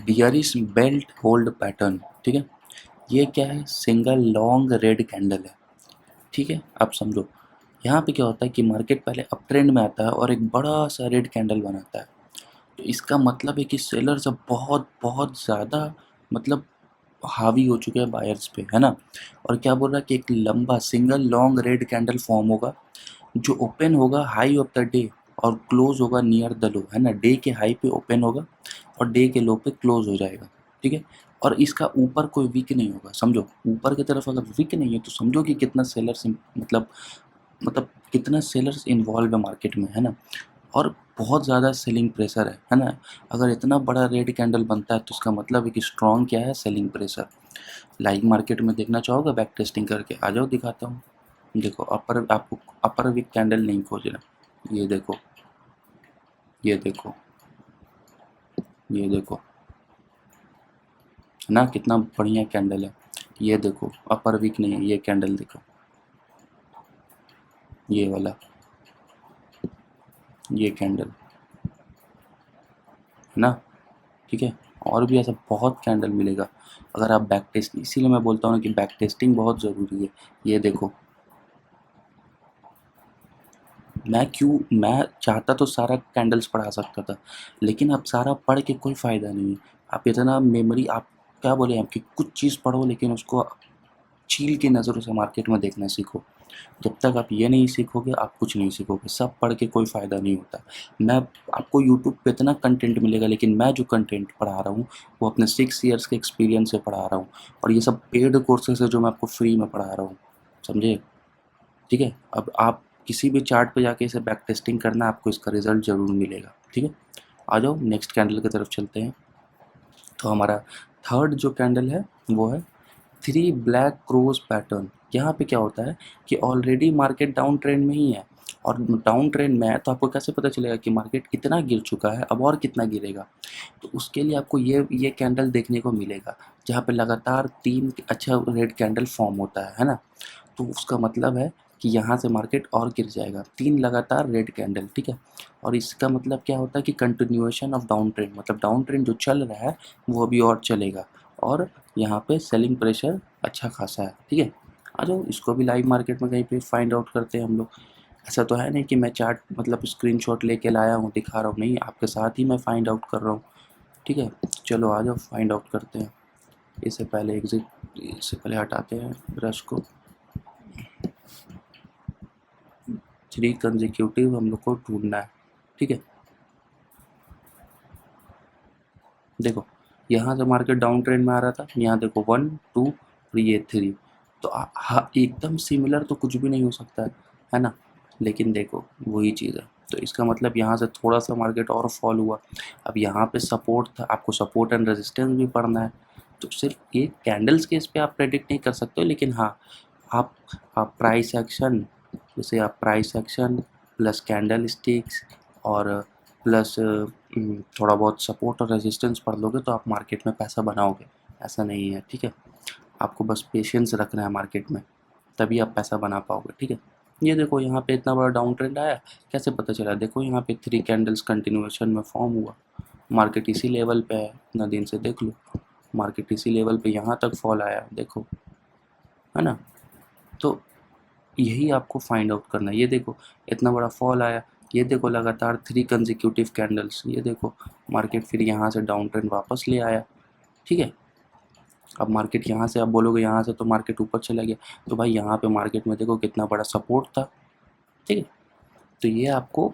बियरिश बेल्ट होल्ड पैटर्न। ठीक है, ये क्या है, सिंगल लॉन्ग रेड कैंडल है। ठीक है, आप समझो, यहाँ पे क्या होता है कि मार्केट पहले अप ट्रेंड में आता है और एक बड़ा सा रेड कैंडल बनाता है। तो इसका मतलब है कि सेलर्स अब बहुत बहुत ज़्यादा, मतलब हावी हो चुके हैं बायर्स पे, है ना। और क्या बोल रहा है कि एक लंबा single long red candle form होगा जो ओपन होगा हाई ऑफ द डे और क्लोज होगा नियर द लो, है ना। डे के हाई पे ओपन होगा और डे के लो पे क्लोज हो जाएगा। ठीक है, और इसका ऊपर कोई वीक नहीं होगा, समझो ऊपर की तरफ अगर वीक नहीं है तो समझो कि कितना सेलर्स, मतलब कितना सेलर्स इन्वॉल्व है मार्केट में, है ना। और बहुत ज़्यादा सेलिंग प्रेशर है ना। अगर इतना बड़ा रेड कैंडल बनता है तो इसका मतलब है कि स्ट्रॉन्ग क्या है, सेलिंग प्रेशर। लाइव मार्केट में देखना चाहोगे, बैक टेस्टिंग करके आ जाओ, दिखाता हूँ। देखो आपको अपर वीक कैंडल नहीं खोजना, ये देखो, ये देखो, ये देखो, है ना, कितना बढ़िया कैंडल है। ये देखो अपर वीक नहीं है, ये कैंडल देखो, ये वाला, ये कैंडल, है ना, ठीक है। और भी ऐसा बहुत कैंडल मिलेगा अगर आप बैक टेस्ट, इसीलिए मैं बोलता हूँ ना कि बैक टेस्टिंग बहुत ज़रूरी है। ये देखो, मैं चाहता तो सारा कैंडल्स पढ़ा सकता था, लेकिन अब सारा पढ़ के कोई फ़ायदा नहीं है। आप इतना मेमोरी, आप क्या बोले, आपकी कुछ चीज़ पढ़ो लेकिन उसको चील की नज़रों से मार्केट में देखना सीखो। जब तक आप ये नहीं सीखोगे आप कुछ नहीं सीखोगे, सब पढ़ के कोई फ़ायदा नहीं होता। मैं आपको यूट्यूब पे इतना कंटेंट मिलेगा, लेकिन मैं जो कंटेंट पढ़ा रहा हूँ वो अपने 6 ईयर्स के एक्सपीरियंस से पढ़ा रहा हूँ, और ये सब पेड कोर्सेज है जो मैं आपको फ्री में पढ़ा रहा हूँ, समझे, ठीक है। अब आप किसी भी चार्ट पे जाके इसे बैक टेस्टिंग करना, आपको इसका रिजल्ट ज़रूर मिलेगा, ठीक है। आ जाओ नेक्स्ट कैंडल की तरफ चलते हैं। तो हमारा थर्ड जो कैंडल है वो है थ्री ब्लैक क्रोज पैटर्न। यहाँ पे क्या होता है कि ऑलरेडी मार्केट डाउन ट्रेंड में ही है, और डाउन ट्रेंड में है तो आपको कैसे पता चलेगा कि मार्केट कितना गिर चुका है, अब और कितना गिरेगा। तो उसके लिए आपको ये कैंडल देखने को मिलेगा जहाँ पे लगातार 3 अच्छा रेड कैंडल फॉर्म होता है ना। तो उसका मतलब है कि यहाँ से मार्केट और गिर जाएगा, 3 लगातार रेड कैंडल, ठीक है। और इसका मतलब क्या होता है कि कंटिन्यूएशन ऑफ डाउन ट्रेंड, मतलब डाउन ट्रेंड जो चल रहा है वो अभी और चलेगा, और यहाँ पे सेलिंग प्रेशर अच्छा खासा है, ठीक है। आ जाओ इसको भी लाइव मार्केट में कहीं पे फाइंड आउट करते हैं हम लोग। ऐसा तो है नहीं कि मैं चार्ट मतलब स्क्रीनशॉट लेके लाया हूँ दिखा रहा हूँ, नहीं, आपके साथ ही मैं फाइंड आउट कर रहा हूँ, ठीक है। चलो आ जाओ फाइंड आउट करते हैं। इससे पहले हटाते हैं ब्रश को। 3 कंसेक्यूटिव हम लोग को ढूंढना है, ठीक है। देखो यहाँ से मार्केट डाउन ट्रेंड में आ रहा था, यहाँ देखो 1 2 और ये 3, तो एकदम सिमिलर तो कुछ भी नहीं हो सकता है ना। लेकिन देखो वही चीज़ है, तो इसका मतलब यहाँ से थोड़ा सा मार्केट और फॉल हुआ। अब यहाँ पे सपोर्ट था, आपको सपोर्ट एंड रेजिस्टेंस भी पढ़ना है। तो सिर्फ एक कैंडल्स के इस पे आप प्रेडिक्ट नहीं कर सकते हो, लेकिन हाँ आप प्राइस एक्शन, जैसे आप price action plus candle sticks और प्लस थोड़ा बहुत सपोर्ट और रेजिस्टेंस पढ़ लोगे तो आप मार्केट में पैसा बनाओगे। ऐसा नहीं है, ठीक है। आपको बस पेशेंस रखना है मार्केट में, तभी आप पैसा बना पाओगे, ठीक है। ये देखो यहाँ पे इतना बड़ा डाउन ट्रेंड आया, कैसे पता चला, देखो यहाँ पे 3 कैंडल्स कंटिन्यूएशन में फॉर्म हुआ, मार्केट इसी लेवल पे है, इतना दिन से देख लो, मार्केट इसी लेवल पे यहाँ तक फॉल आया, देखो, है ना। तो यही आपको फाइंड आउट करना है। ये देखो इतना बड़ा फॉल आया, ये देखो लगातार 3 कंसेक्यूटिव कैंडल्स, ये देखो मार्केट फिर यहाँ से डाउन ट्रेंड वापस ले आया, ठीक है। अब मार्केट यहाँ से, आप बोलोगे यहाँ से तो मार्केट ऊपर चला गया, तो भाई यहाँ पे मार्केट में देखो कितना बड़ा सपोर्ट था, ठीक है। तो ये आपको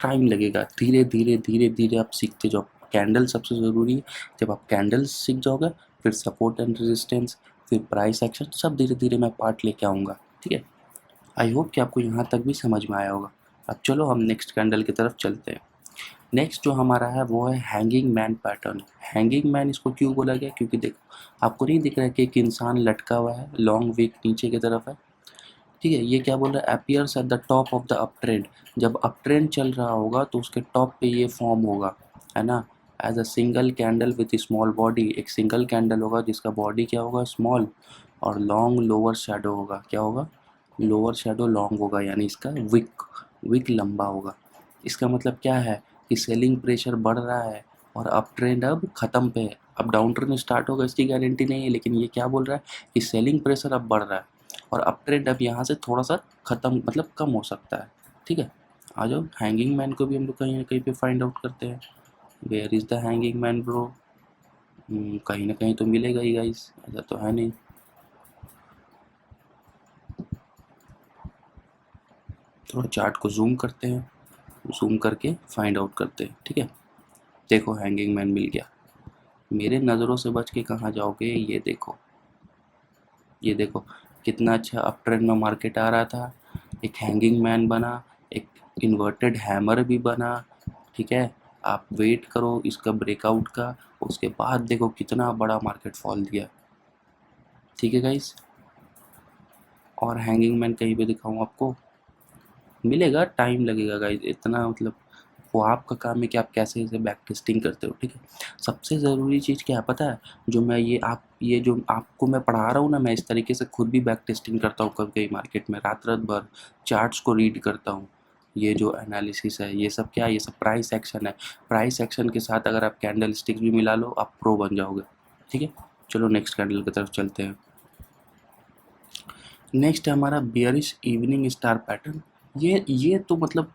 टाइम लगेगा, धीरे धीरे धीरे धीरे आप सीखते जाओ। कैंडल सबसे ज़रूरी है, जब आप कैंडल्स सीख जाओगे फिर सपोर्ट एंड रेजिस्टेंस, फिर प्राइस एक्शन, सब धीरे धीरे मैं पार्ट लेके आऊँगा, ठीक है। आई होप कि आपको यहाँ तक भी समझ में आया होगा। अब चलो हम नेक्स्ट कैंडल की तरफ चलते हैं। नेक्स्ट जो हमारा है वो है hanging man pattern. Hanging man इसको क्यों बोला गया, क्योंकि देखो आपको नहीं दिख रहा है कि एक इंसान लटका हुआ है, लॉन्ग विक नीचे की तरफ है, ठीक है। ये क्या बोल रहा है, appears at the top of the up trend. जब अप ट्रेंड चल रहा होगा तो उसके टॉप पे ये फॉर्म होगा, है ना, as a single candle with small body. एक सिंगल कैंडल होगा जिसका बॉडी क्या होगा, स्मॉल, और लॉन्ग लोअर शेडो होगा, क्या होगा, लोअर शेडो लॉन्ग होगा, यानी इसका विक विक लंबा होगा। इसका मतलब क्या है कि सेलिंग प्रेशर बढ़ रहा है और अप ट्रेंड अब ख़त्म पे है। अब डाउन ट्रेंड स्टार्ट होगा इसकी गारंटी नहीं है, लेकिन ये क्या बोल रहा है कि सेलिंग प्रेशर अब बढ़ रहा है और अप ट्रेंड अब यहाँ से थोड़ा सा ख़त्म, मतलब कम हो सकता है, ठीक है। आ जाओ हैंगिंग मैन को भी हम लोग कहीं ना कहीं पे फाइंड आउट करते हैं। Where is the hanging man bro, कहीं ना कहीं तो मिलेगा ही गाइस, ऐसा तो है नहीं। थोड़ा चार्ट को जूम करते हैं, जूम करके फाइंड आउट करते हैं, ठीक है। देखो हैंगिंग मैन मिल गया, मेरे नज़रों से बच के कहाँ जाओगे, ये देखो, ये देखो कितना अच्छा अप ट्रेंड में मार्केट आ रहा था, एक हैंगिंग मैन बना, एक इन्वर्टेड हैमर भी बना, ठीक है। आप वेट करो इसका ब्रेकआउट का, उसके बाद देखो कितना बड़ा मार्केट फॉल दिया, ठीक है गाइस। और हैंगिंग मैन कहीं पे दिखाऊं आपको, मिलेगा, टाइम लगेगा गाइस, इतना मतलब वो आपका काम है कि आप कैसे इसे बैक टेस्टिंग करते हो, ठीक है। सबसे ज़रूरी चीज़ क्या है पता है, जो मैं ये जो आपको मैं पढ़ा रहा हूँ ना, मैं इस तरीके से खुद भी बैक टेस्टिंग करता हूँ कभी कभी मार्केट में, रात रात भर चार्ट्स को रीड करता हूँ। ये जो एनालिसिस है ये सब क्या है, ये सब प्राइस एक्शन है। प्राइस एक्शन के साथ अगर आप कैंडल स्टिक भी मिला लो, आप प्रो बन जाओगे, ठीक है। चलो नेक्स्ट कैंडल की तरफ चलते हैं। नेक्स्ट है हमारा बियरिश इवनिंग स्टार पैटर्न। ये तो मतलब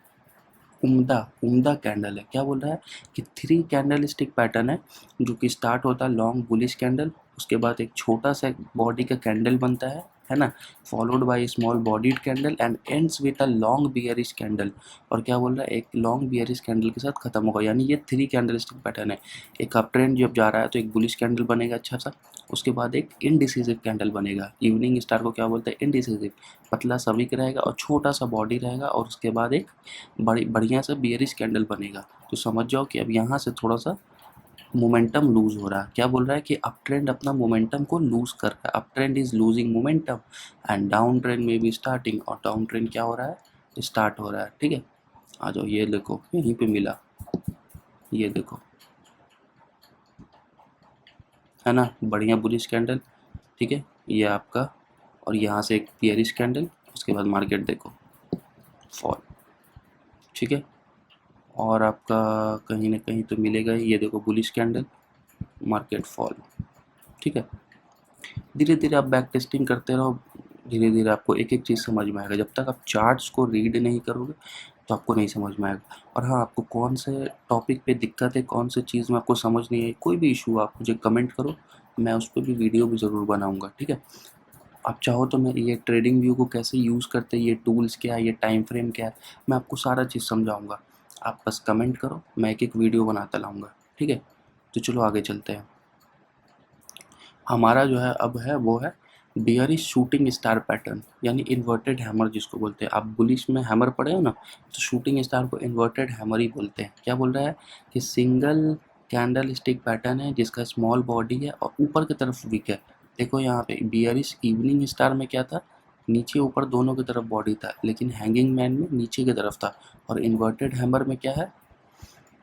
उम्दा उम्दा कैंडल है। क्या बोल रहा है कि 3 कैंडल स्टिक पैटर्न है, जो कि स्टार्ट होता है लॉन्ग बुलिश कैंडल, उसके बाद एक छोटा सा बॉडी का कैंडल बनता है ना, followed by small bodied candle and ends with a long bearish candle. और क्या बोल रहा है, एक लॉन्ग बियरिश कैंडल के साथ खत्म होगा। यानी ये 3 कैंडल स्टिक पैटर्न है। एक अप ट्रेंड जब जा रहा है तो एक बुलिश कैंडल बनेगा अच्छा सा, उसके बाद एक इनडिसिसिव कैंडल बनेगा। इवनिंग स्टार को क्या बोलते हैं, इनडिसिसिव, पतला सा विक रहेगा और छोटा सा बॉडी रहेगा, और उसके बाद एक बढ़िया सा बियरिश कैंडल बनेगा। तो समझ जाओ कि अब यहाँ से थोड़ा सा मोमेंटम लूज हो रहा है। क्या बोल रहा है कि अप ट्रेंड अपना मोमेंटम को लूज कर रहा है, up trend is losing momentum and down trend में भी स्टार्टिंग, और डाउन ट्रेंड क्या हो रहा है, स्टार्ट हो रहा है, ठीक है। आ जाओ, ये देखो यहीं पे मिला, ये देखो, है ना, बढ़िया बुलिश कैंडल, ठीक है, ये आपका, और यहाँ से एक बियरिश कैंडल, उसके बाद मार्केट देखो फॉल, ठीक है। और आपका कहीं ना कहीं तो मिलेगा ही, ये देखो बुलिश कैंडल, मार्केट फॉल, ठीक है। धीरे धीरे आप बैक टेस्टिंग करते रहो, धीरे धीरे आपको एक एक चीज़ समझ में आएगा। जब तक आप चार्ट्स को रीड नहीं करोगे तो आपको नहीं समझ में आएगा। और हाँ, आपको कौन से टॉपिक पे दिक्कत है, कौन से चीज़ में आपको समझ नहीं आई, कोई भी इशू आप मुझे कमेंट करो, मैं उस पर भी वीडियो भी ज़रूर बनाऊँगा, ठीक है। आप चाहो तो मैं ये ट्रेडिंग व्यू को कैसे यूज़ करते हैं, ये टूल्स क्या है, ये टाइम फ्रेम क्या है, मैं आपको सारा चीज़ समझाऊँगा। आप बस कमेंट करो, मैं एक एक वीडियो बनाता लाऊँगा, ठीक है। तो चलो आगे चलते हैं। हमारा जो है अब है वो है बियरिश शूटिंग स्टार पैटर्न, यानी इन्वर्टेड हैमर जिसको बोलते हैं। आप बुलिश में हैमर पढ़े हो ना, तो शूटिंग स्टार को इन्वर्टेड हैमर ही बोलते हैं। क्या बोल रहा है कि सिंगल कैंडल स्टिक पैटर्न है जिसका स्मॉल बॉडी है और ऊपर की तरफ विक है। देखो यहाँ पे बियरिश इवनिंग स्टार में क्या था, नीचे ऊपर दोनों की तरफ बॉडी था, लेकिन हैंगिंग मैन में नीचे की तरफ था। और इन्वर्टेड हैमर में क्या है,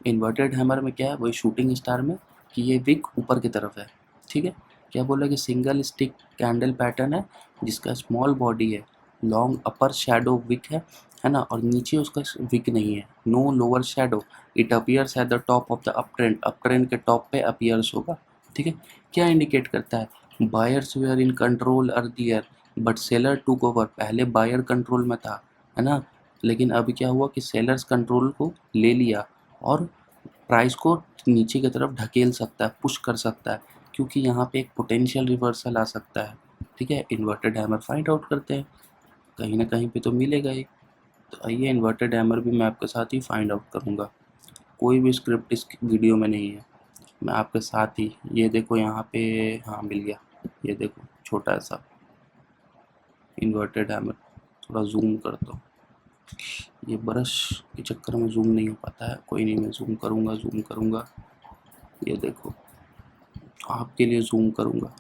इन्वर्टेड हैमर में क्या है, वही शूटिंग स्टार में, कि ये विक ऊपर की तरफ है, ठीक है। क्या बोला कि सिंगल स्टिक कैंडल पैटर्न है जिसका स्मॉल बॉडी है, लॉन्ग अपर शैडो विक है ना, और नीचे उसका विक नहीं है, no lower shadow, it appears at the top of the up trend, up trend के टॉप पे अपीयर्स होगा, ठीक है। क्या इंडिकेट करता है, buyers were in control earlier but seller took over, पहले बायर कंट्रोल में था, है ना, लेकिन अभी क्या हुआ कि सेलर्स कंट्रोल को ले लिया, और प्राइस को नीचे की तरफ ढकेल सकता है, पुश कर सकता है, क्योंकि यहाँ पे एक पोटेंशियल रिवर्सल आ सकता है, ठीक है। इन्वर्टेड हैमर फाइंड आउट करते हैं, कहीं ना कहीं पे तो मिलेगा ही। तो आइए, इन्वर्टेड हैमर भी मैं आपके साथ ही फाइंड आउट करूँगा, कोई भी स्क्रिप्ट इस वीडियो में नहीं है, मैं आपके साथ ही। ये देखो यहाँ पे, हाँ मिल गया, ये देखो छोटा सा इन्वर्टेड हैमर, थोड़ा जूम कर दो, ये ब्रश के चक्कर में जूम नहीं हो पाता है, कोई नहीं, मैं जूम करूँगा, जूम करूँगा, ये देखो आपके लिए जूम करूँगा,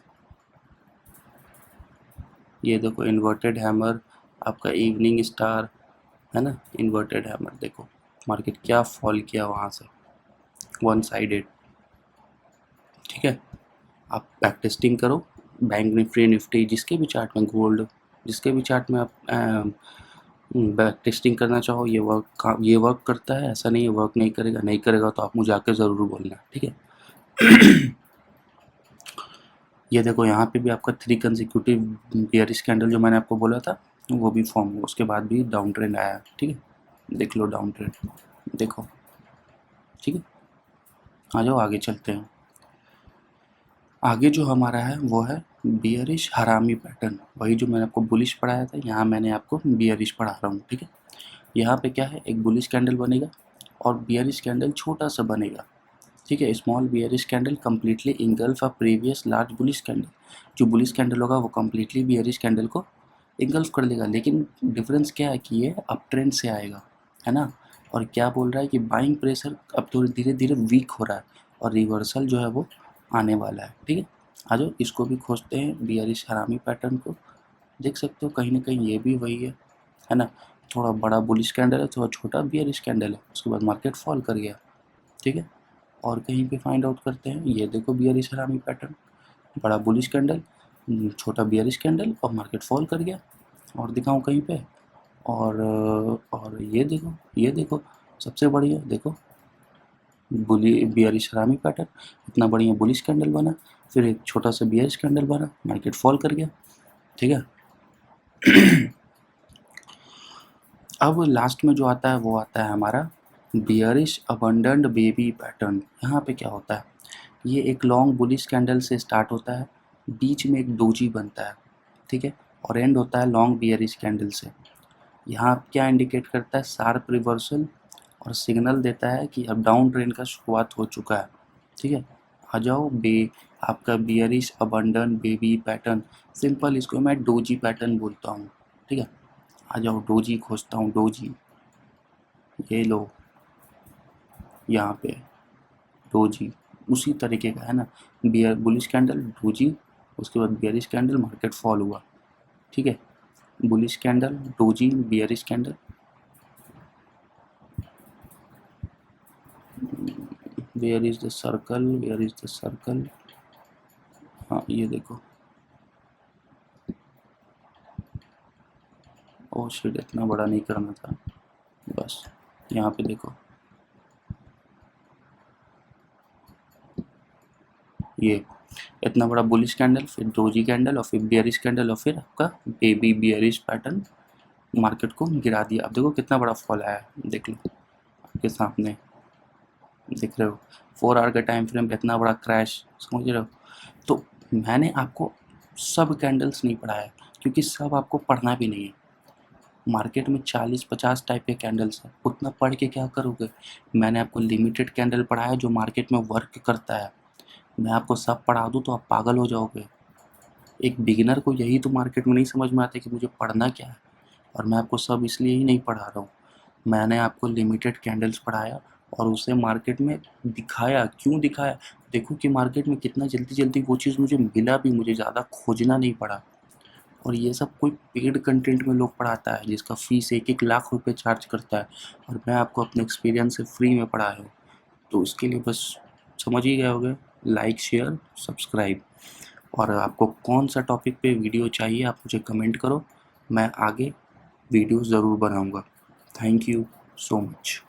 ये देखो इन्वर्टेड हैमर, आपका इवनिंग स्टार, है ना, इन्वर्टेड हैमर। देखो मार्केट क्या फॉल किया वहाँ से, वन साइडेड, ठीक है। आप बैक टेस्टिंग करो, बैंक निफ्टी निफ्टी जिसके भी चार्ट में, गोल्ड जिसके भी चार्ट में आप बैक टेस्टिंग करना चाहो, ये वर्क करता है, ऐसा नहीं है वर्क नहीं करेगा, नहीं करेगा तो आप मुझे आके ज़रूर बोलना, ठीक है। ये देखो यहाँ पे भी आपका 3 कंसेक्यूटिव बियरिश कैंडल जो मैंने आपको बोला था वो भी फॉर्म हुआ, उसके बाद भी डाउन ट्रेंड आया, ठीक है। देख लो डाउन ट्रेंड, देखो, ठीक है। आ जाओ आगे चलते हैं। आगे जो हमारा है वो है बियरिश हरामी पैटर्न, वही जो मैंने आपको बुलिश पढ़ाया था, यहाँ मैंने आपको बियरिश पढ़ा रहा हूँ, ठीक है। यहाँ पे क्या है, एक बुलिश कैंडल बनेगा और बियरिश कैंडल छोटा सा बनेगा, ठीक है। Small bearish candle completely engulf a previous large bullish candle, जो बुलिश कैंडल होगा वो कम्प्लीटली बियरिश कैंडल को इंगल्फ कर लेगा, लेकिन डिफरेंस क्या है कि ये अप ट्रेंड से आएगा, है ना। और क्या बोल रहा है कि बाइंग प्रेशर अब थोड़ी धीरे धीरे वीक हो रहा है और रिवर्सल जो है वो आने वाला है, ठीक है। आ जाओ इसको भी खोजते हैं, बियरिश हरामी पैटर्न को, देख सकते हो कहीं ना कहीं ये भी वही है ना। थोड़ा बड़ा बुलिश कैंडल है, थोड़ा छोटा बियरिश कैंडल है, उसके बाद मार्केट फॉल कर गया, ठीक है। और कहीं पे फाइंड आउट करते हैं, ये देखो बियरिश हरामी पैटर्न, बड़ा बुलिश कैंडल, छोटा बियरिश कैंडल और मार्केट फॉल कर गया। और दिखाऊं कहीं पे, और ये देखो सबसे बढ़िया देखो, बियरिश हरामी पैटर्न, इतना बढ़िया बुलिश कैंडल बना, फिर एक छोटा सा बियरिश कैंडल बना, मार्केट फॉल कर गया, ठीक है। अब लास्ट में जो आता है वो आता है हमारा बियरिश अबंडेंट बेबी पैटर्न। यहाँ पे क्या होता है, ये एक लॉन्ग बुलिश कैंडल से स्टार्ट होता है, बीच में एक डोजी बनता है, ठीक है, और एंड होता है लॉन्ग बियरिश कैंडल से। यहाँ क्या इंडिकेट करता है, शार्प रिवर्सल, और सिग्नल देता है कि अब डाउन ट्रेंड का शुरुआत हो चुका है, ठीक है। आ जाओ आपका bearish abandon baby pattern, simple इसको मैं डोजी पैटर्न बोलता हूँ, ठीक है। आ जाओ डोजी खोजता हूँ, डोजी, ये लो यहाँ पे डोजी, उसी तरीके का है ना, बियर बुलिश कैंडल डोजी, उसके बाद बियरिश कैंडल मार्केट फॉल हुआ, ठीक है। Bullish candle doji bearish candle, where is the circle, where is the circle, हाँ ये देखो, ओ शिट इतना बड़ा नहीं करना था, बस यहाँ पे देखो, ये इतना बड़ा बुलिश कैंडल, फिर डोजी कैंडल, और फिर बियरिश कैंडल, और फिर आपका बेबी बियरिश पैटर्न मार्केट को गिरा दिया। अब देखो कितना बड़ा फॉल आया है, देख लो आपके सामने, देख रहे हो 4 आवर का टाइम फ्रेम पे इतना बड़ा क्रैश, समझ रहे हो। तो मैंने आपको सब कैंडल्स नहीं पढ़ाया, क्योंकि सब आपको पढ़ना भी नहीं है। मार्केट में 40-50 टाइप के कैंडल्स हैं, उतना पढ़ के क्या करोगे। मैंने आपको लिमिटेड कैंडल पढ़ाया जो मार्केट में वर्क करता है, मैं आपको सब पढ़ा दूँ तो आप पागल हो जाओगे। एक बिगिनर को यही तो मार्केट में नहीं समझ में आता कि मुझे पढ़ना क्या है, और मैं आपको सब इसलिए ही नहीं पढ़ा रहा हूँ। मैंने आपको लिमिटेड कैंडल्स पढ़ाया और उसे मार्केट में दिखाया, क्यों दिखाया, देखो कि मार्केट में कितना जल्दी जल्दी वो चीज़ मुझे मिला भी, मुझे ज़्यादा खोजना नहीं पड़ा। और ये सब कोई पेड कंटेंट में लोग पढ़ाता है जिसका फीस 1-1 लाख रुपए चार्ज करता है, और मैं आपको अपने एक्सपीरियंस से फ्री में पढ़ाया हूँ। तो उसके लिए बस समझ ही गए होगे, लाइक शेयर सब्सक्राइब। और आपको कौन सा टॉपिक पे वीडियो चाहिए आप मुझे कमेंट करो, मैं आगे वीडियो ज़रूर बनाऊँगा। Thank you so much.